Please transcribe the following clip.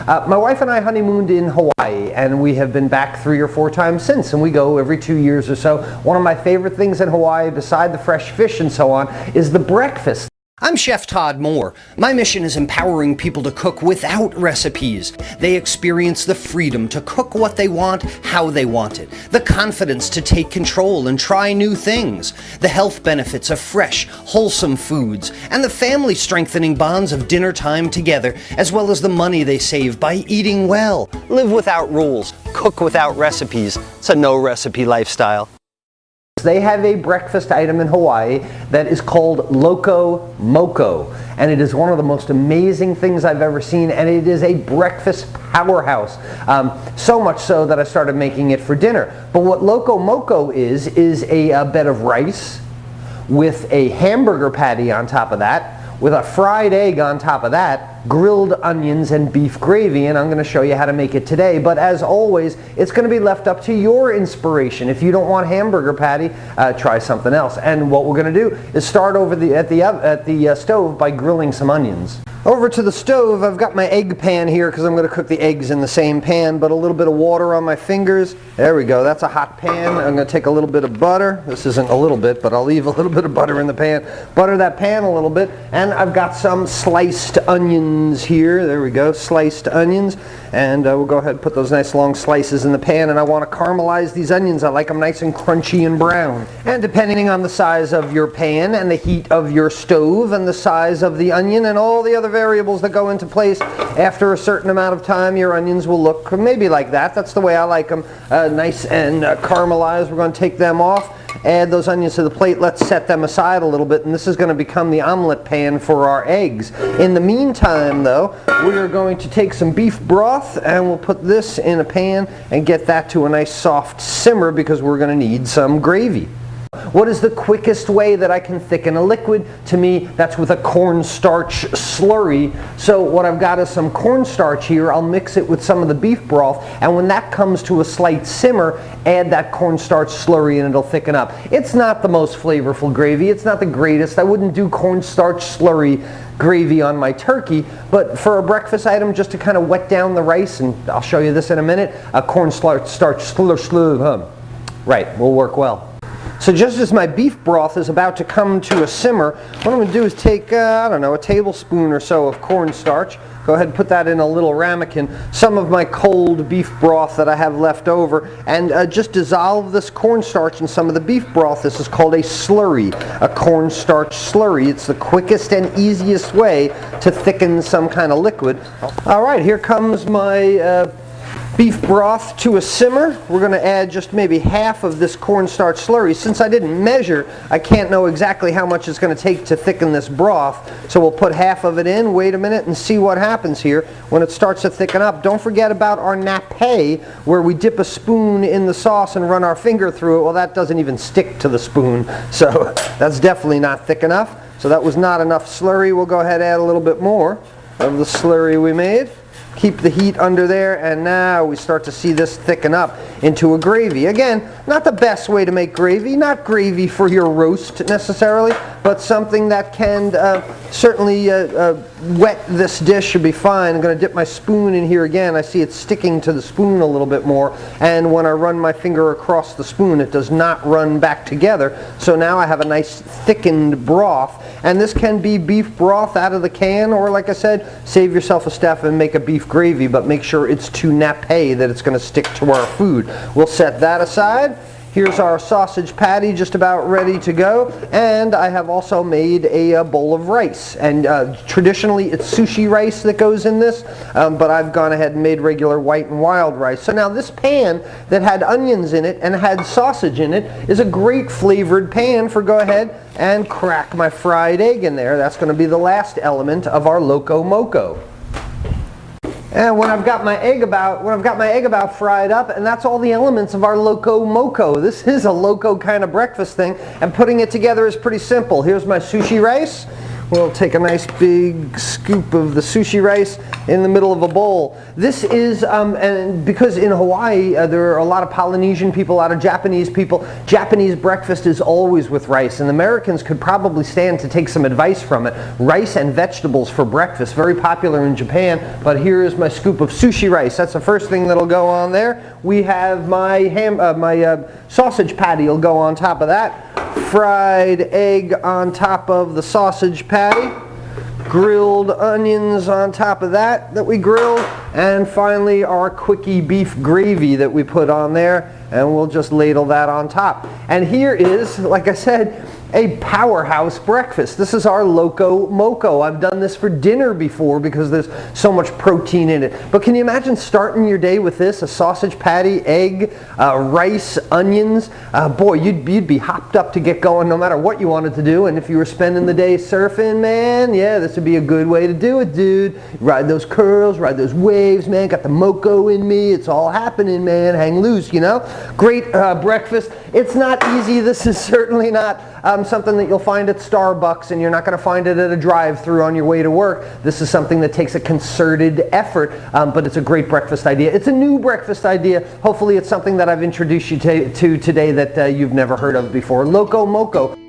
My wife and I honeymooned in Hawaii, and we have been back 3 or 4 times since, and we go every 2 years or so. One of my favorite things in Hawaii, beside the fresh fish and so on, is the breakfast. I'm Chef Todd Moore. My mission is empowering people to cook without recipes. They experience the freedom to cook what they want, how they want it, the confidence to take control and try new things, the health benefits of fresh, wholesome foods, and the family-strengthening bonds of dinner time together, as well as the money they save by eating well. Live without rules, cook without recipes. It's a no-recipe lifestyle. They have a breakfast item in Hawaii that is called Loco Moco, and it is one of the most amazing things I've ever seen, and it is a breakfast powerhouse. So much so that I started making it for dinner. But what Loco Moco is a bed of rice with a hamburger patty on top of that, with a fried egg on top of that, grilled onions and beef gravy, and I'm going to show you how to make it today. But as always, it's going to be left up to your inspiration. If you don't want hamburger patty, try something else. And what we're going to do is start over at the stove by grilling some onions. Over to the stove, I've got my egg pan here because I'm going to cook the eggs in the same pan, but a little bit of water on my fingers. There we go, that's a hot pan. I'm going to take a little bit of butter. This isn't a little bit, but I'll leave a little bit of butter in the pan. Butter that pan a little bit, and I've got some sliced onions here. There we go, sliced onions. And we'll go ahead and put those nice long slices in the pan, and I want to caramelize these onions. I like them nice and crunchy and brown. And depending on the size of your pan and the heat of your stove and the size of the onion and all the other variables that go into place, after a certain amount of time your onions will look maybe like that. That's the way I like them, nice and caramelized. We're going to take them off, add those onions to the plate. Let's set them aside a little bit, and this is going to become the omelet pan for our eggs. In the meantime, though, we are going to take some beef broth, and we'll put this in a pan and get that to a nice soft simmer because we're going to need some gravy. What is the quickest way that I can thicken a liquid? To me, that's with a cornstarch slurry. So what I've got is some cornstarch here. I'll mix it with some of the beef broth, and when that comes to a slight simmer, add that cornstarch slurry and it'll thicken up. It's not the most flavorful gravy. It's not the greatest. I wouldn't do cornstarch slurry gravy on my turkey, but for a breakfast item, just to kind of wet down the rice, and I'll show you this in a minute, a cornstarch slurry, right, will work well. So just as my beef broth is about to come to a simmer, what I'm going to do is take, I don't know, a tablespoon or so of cornstarch. Go ahead and put that in a little ramekin, some of my cold beef broth that I have left over, and just dissolve this cornstarch in some of the beef broth. This is called a slurry, a cornstarch slurry. It's the quickest and easiest way to thicken some kind of liquid. All right, here comes my beef broth to a simmer. We're going to add just maybe half of this cornstarch slurry. Since I didn't measure, I can't know exactly how much it's going to take to thicken this broth. So we'll put half of it in, wait a minute, and see what happens here when it starts to thicken up. Don't forget about our nappe, where we dip a spoon in the sauce and run our finger through it. Well, that doesn't even stick to the spoon, so that's definitely not thick enough. So that was not enough slurry. We'll go ahead and add a little bit more of the slurry we made. Keep the heat under there, and now we start to see this thicken up into a gravy. Again, not the best way to make gravy, not gravy for your roast necessarily, but something that can certainly wet this dish should be fine. I'm going to dip my spoon in here again. I see it's sticking to the spoon a little bit more, and when I run my finger across the spoon, it does not run back together. So now I have a nice thickened broth, and this can be beef broth out of the can, or like I said, save yourself a step and make a beef gravy, but make sure it's to nappe, that it's going to stick to our food. We'll set that aside. Here's our sausage patty just about ready to go, and I have also made a bowl of rice, and traditionally it's sushi rice that goes in this, but I've gone ahead and made regular white and wild rice. So now this pan that had onions in it and had sausage in it is a great flavored pan for go ahead and crack my fried egg in there. That's going to be the last element of our Loco Moco. And when I've got my egg about fried up, and that's all the elements of our Loco Moco. This is a loco kind of breakfast thing, and putting it together is pretty simple. Here's my sushi rice we'll take a nice big scoop of the sushi rice in the middle of a bowl. This is, and because in Hawaii there are a lot of Polynesian people, a lot of Japanese people, Japanese breakfast is always with rice, and Americans could probably stand to take some advice from it. Rice and vegetables for breakfast, very popular in Japan, but here is my scoop of sushi rice. That's the first thing that'll go on there. We have my sausage patty will go on top of that. Fried egg on top of the sausage patty. Grilled onions on top of that we grilled. And finally our quickie beef gravy that we put on there. And we'll just ladle that on top. And here is, like I said, a powerhouse breakfast. This is our Loco Moco. I've done this for dinner before because there's so much protein in it. But can you imagine starting your day with this? A sausage patty, egg, rice, onions. Boy, you'd be hopped up to get going no matter what you wanted to do. And if you were spending the day surfing, man, yeah, this would be a good way to do it, dude. Ride those curls, ride those waves, man. Got the moco in me. It's all happening, man. Hang loose, you know. Great breakfast. It's not easy. This is certainly not something that you'll find at Starbucks, and you're not going to find it at a drive-through on your way to work. This is something that takes a concerted effort, but it's a great breakfast idea. It's a new breakfast idea. Hopefully it's something that I've introduced you to today that you've never heard of before. Loco Moco.